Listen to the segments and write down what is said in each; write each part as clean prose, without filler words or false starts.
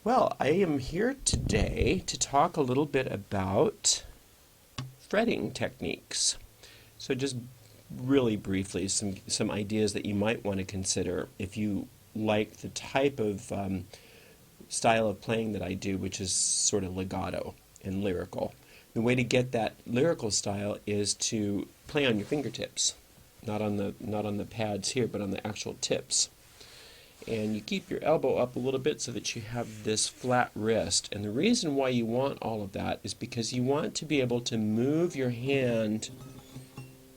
Well, I am here today to talk a little bit about fretting techniques. So just really briefly, some ideas that you might want to consider if you like the type of style of playing that I do, which is sort of legato and lyrical. The way to get that lyrical style is to play on your fingertips, not on the pads here, but on the actual tips. And you keep your elbow up a little bit so that you have this flat wrist. And the reason why you want all of that is because you want to be able to move your hand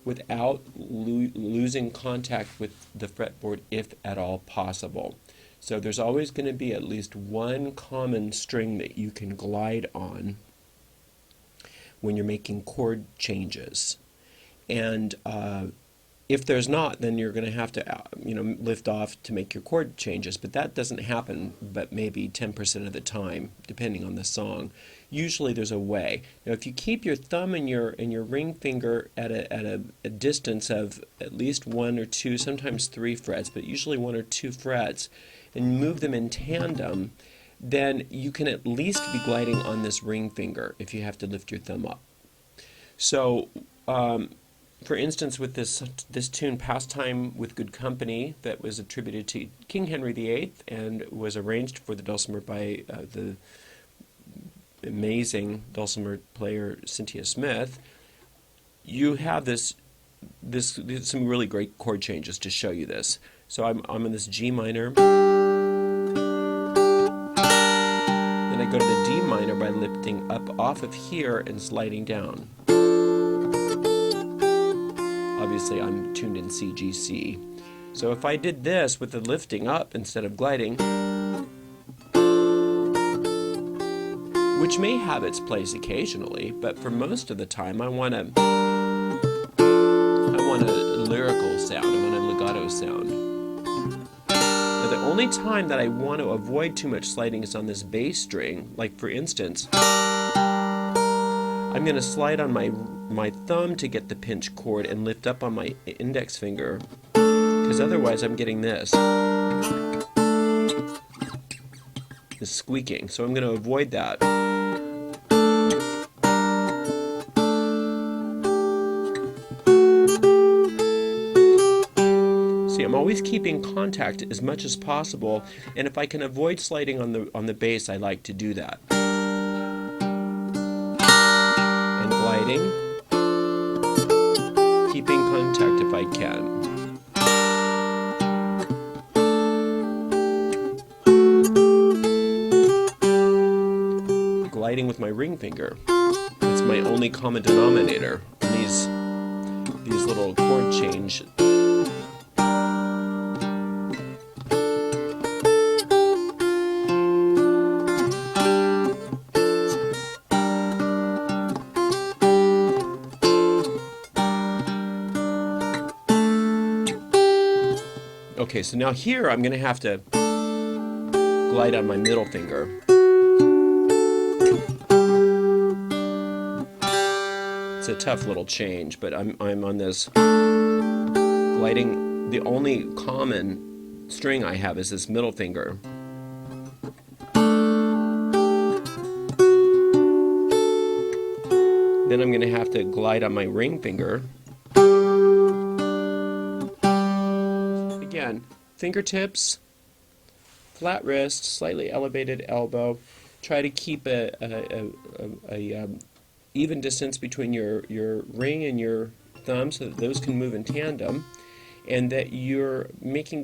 without losing contact with the fretboard if at all possible. So there's always going to be at least one common string that you can glide on when you're making chord changes. And if there's not, then you're going to have to lift off to make your chord changes, but that doesn't happen but maybe 10% of the time, depending on the song. Usually there's a way. Now if you keep your thumb and your ring finger at a distance of at least 1 or 2, sometimes 3 frets, but usually 1 or 2 frets, and move them in tandem, then you can at least be gliding on this ring finger if you have to lift your thumb up. So for instance, with this tune, Pastime with Good Company, that was attributed to King Henry VIII and was arranged for the dulcimer by the amazing dulcimer player Cynthia Smith, you have some really great chord changes to show you this. So I'm in this G minor, then I go to the D minor by lifting up off of here and sliding down. Obviously I'm tuned in C, G, C. So if I did this with the lifting up instead of gliding, which may have its place occasionally, but for most of the time I want a lyrical sound, I want a legato sound. Now the only time that I want to avoid too much sliding is on this bass string. Like for instance, I'm going to slide on my thumb to get the pinch chord and lift up on my index finger, because otherwise I'm getting this squeaking. So I'm going to avoid that. See, I'm always keeping contact as much as possible, and if I can avoid sliding on the bass, I like to do that. Gliding, keeping contact if I can. Gliding with my ring finger. It's my only common denominator in these little chord change. Okay, so now here I'm going to have to glide on my middle finger. It's a tough little change, but I'm on this gliding. The only common string I have is this middle finger. Then I'm going to have to glide on my ring finger. Again, fingertips, flat wrist, slightly elevated elbow. Try to keep a even distance between your ring and your thumb so that those can move in tandem, and that you're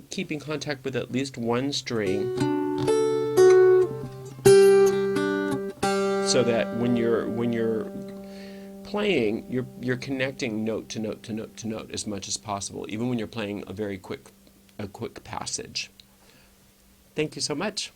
keeping contact with at least one string, so that when you're playing, you're connecting note to note to note to note as much as possible, even when you're playing a quick passage. Thank you so much.